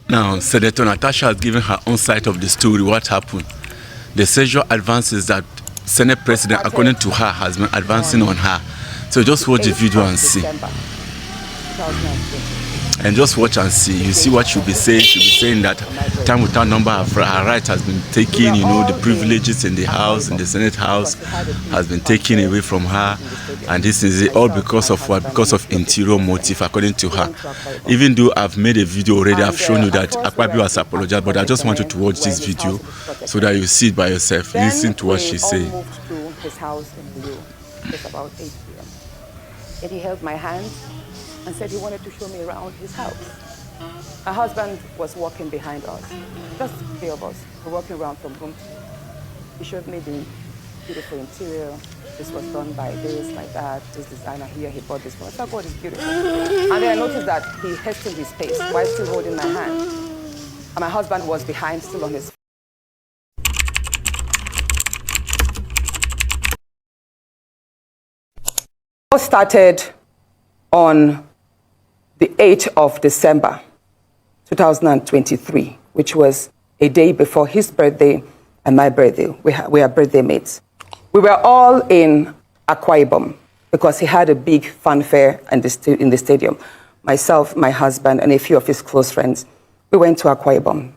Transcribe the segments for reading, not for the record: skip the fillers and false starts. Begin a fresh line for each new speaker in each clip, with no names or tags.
Now, Senator Natasha has given her own side of the story, what happened. The sexual advances that Senate President, according to her, has been advancing on her. So just watch the video and see. And just watch and see. You see what she'll be saying. She'll be saying that time without number, her right has been taken, you know, the privileges in the House, in the Senate House, has been taken away from her. And this is all because of what? Because of interior motive, according to her. Even though I've made a video already, I've shown you that Akpabio has apologized, but I just want you to watch this video so that you see it by yourself. Listen to what she's saying.
His house in Rio. It's about 8 p.m. And he held my hand and said he wanted to show me around his house. My husband was walking behind us, just three of us. We're walking around from room to room. He showed me the beautiful interior. This was done by this, by that. This designer here, he bought this for us. I thought, God, it's beautiful. And then I noticed that he hastened his pace while still holding my hand. And my husband was behind, still on his phone. Started on the 8th of December, 2023, which was a day before his birthday and my birthday. We are birthday mates. We were all in Akwa Ibom because he had a big fanfare in the stadium. Myself, my husband, and a few of his close friends, we went to Akwa Ibom.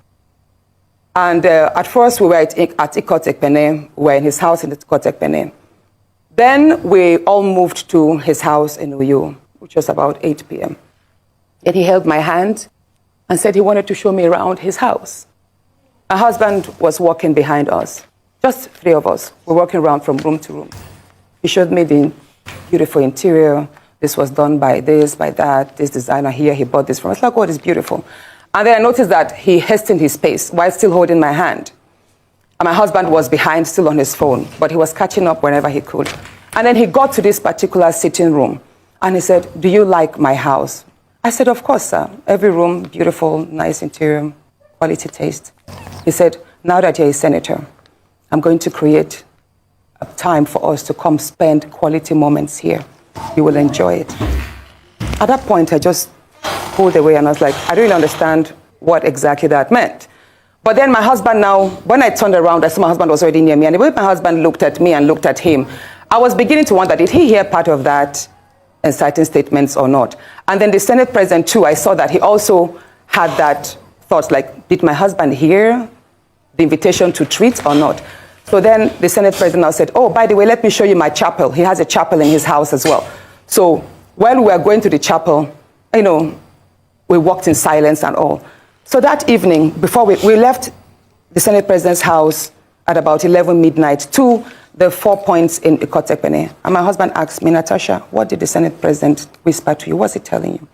And at first, we were at Ekaette Akpabio. We were in his house in Ekaette Akpabio. Then we all moved to his house in Uyo, which was about 8 p.m. And he held my hand and said he wanted to show me around his house. My husband was walking behind us, just three of us. We're walking around from room to room. He showed me the beautiful interior. This was done by this, by that. This designer here, he bought this from us. Like, oh, it's beautiful. And then I noticed that he hastened his pace while still holding my hand. And my husband was behind, still on his phone, but he was catching up whenever he could. And then he got to this particular sitting room, and he said, "Do you like my house?" I said, "Of course, sir. Every room, beautiful, nice interior, quality taste." He said, "Now that you're a senator, I'm going to create a time for us to come spend quality moments here. You will enjoy it." At that point, I just pulled away, and I was like, I don't really understand what exactly that meant. But then my husband now, when I turned around, I saw my husband was already near me, and the way my husband looked at me and looked at him, I was beginning to wonder, did he hear part of that inciting statements or not? And then the Senate President, too, I saw that he also had that thought, like, did my husband hear the invitation to treat or not? So then the Senate President now said, "Oh, by the way, let me show you my chapel." He has a chapel in his house as well. So when we were going to the chapel, you know, we walked in silence and all. So that evening, before we left the Senate President's house at about 11 midnight to the 4 points in Ekaette Akpabio. And my husband asked me, "Natasha, what did the Senate President whisper to you? What's he telling you?"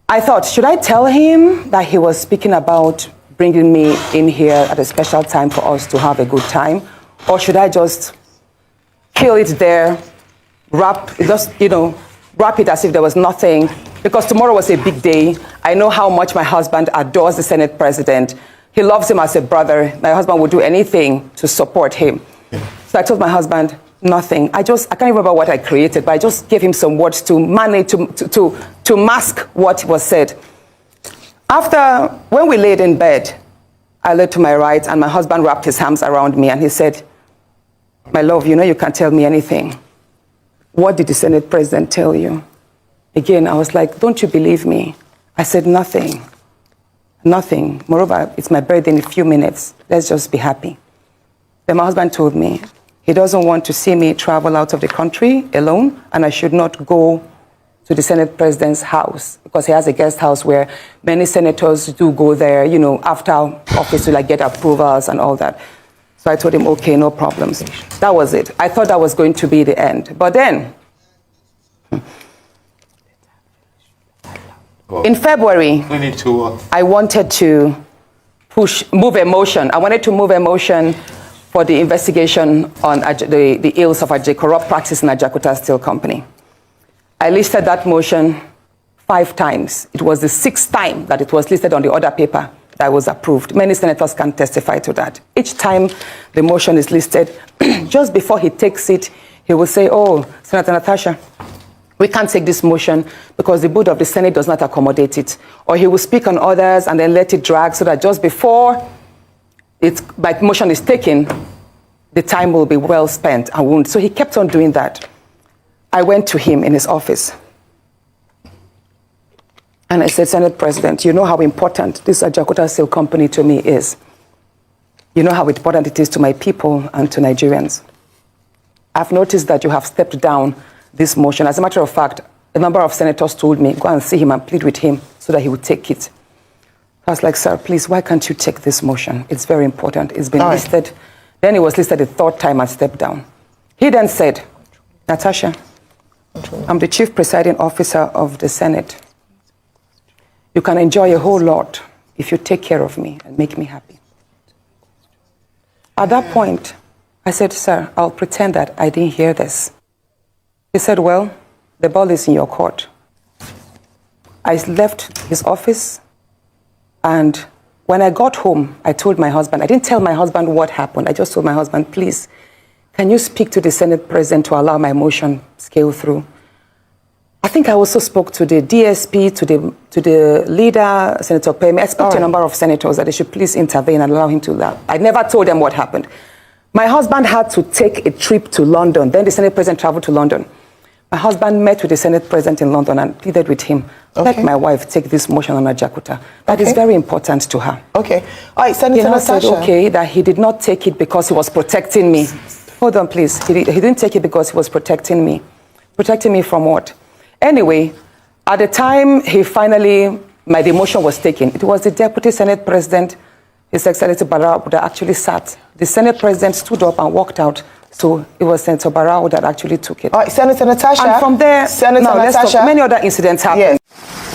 I thought, should I tell him that he was speaking about bringing me in here at a special time for us to have a good time? Or should I just kill it there, wrap it as if there was nothing? Because tomorrow was a big day. I know how much my husband adores the Senate President. He loves him as a brother. My husband would do anything to support him. So I told my husband, nothing. I can't remember what I created, but I just gave him some words to manage, to mask what was said. After, when we laid in bed, I lay to my right, and my husband wrapped his arms around me, and he said, "My love, you know you can't tell me anything. What did the Senate President tell you?" Again, I was like, "Don't you believe me?" I said, "Nothing. Nothing. Moreover, it's my birthday in a few minutes. Let's just be happy." Then my husband told me he doesn't want to see me travel out of the country alone, and I should not go to the Senate President's house because he has a guest house where many senators do go there, you know, after office to like get approvals and all that. So I told him, okay, no problems. That was it. I thought that was going to be the end. But then, in February, I wanted to move a motion. I wanted to move a motion for the investigation on the ills of corrupt practice in Ajakuta Steel Company. I listed that motion 5 times. It was the 6th time that it was listed on the order paper that was approved. Many senators can testify to that. Each time the motion is listed, just before he takes it, he will say, "Oh, Senator Natasha, we can't take this motion because the board of the Senate does not accommodate it. Or he will speak on others and then let it drag so that just before my motion is taken, the time will be well spent and won't. So he kept on doing that. I went to him in his office. And I said, Senate President, you know how important this Ajaokuta Steel Company to me is. You know how important it is to my people and to Nigerians. I've noticed that you have stepped down this motion. As a matter of fact, a number of senators told me, go and see him and plead with him so that he would take it. I was like, sir, please, why can't you take this motion? It's very important. It's been listed. Then it was listed the third time and stepped down. He then said, Natasha, I'm the chief presiding officer of the Senate. You can enjoy a whole lot if you take care of me and make me happy. At that point, I said, sir, I'll pretend that I didn't hear this. He said, well, the ball is in your court. I left his office, and when I got home, I told my husband, I didn't tell my husband what happened. I just told my husband, please, can you speak to the Senate President to allow my motion scale through? I think I also spoke to the DSP, to the leader, Senator Pemi. I spoke to a number of senators that they should please intervene and allow him to laugh. I never told them what happened. My husband had to take a trip to London. Then the Senate President traveled to London. My husband met with the Senate President in London and pleaded with him, let my wife take this motion on Ajaokuta. That is very important to her.
Okay. All right, Senator Natasha.
Said, okay, that he did not take it because he was protecting me. Hold on, please. He didn't take it because he was protecting me. Protecting me from what? Anyway, at the time my demotion was taken, it was the Deputy Senate President, His Excellency Barau, that actually sat. The Senate President stood up and walked out. So it was Senator Barau that actually took it.
All right, Senator Natasha.
And from there,
Senator Natasha.
many other incidents happened. Yes.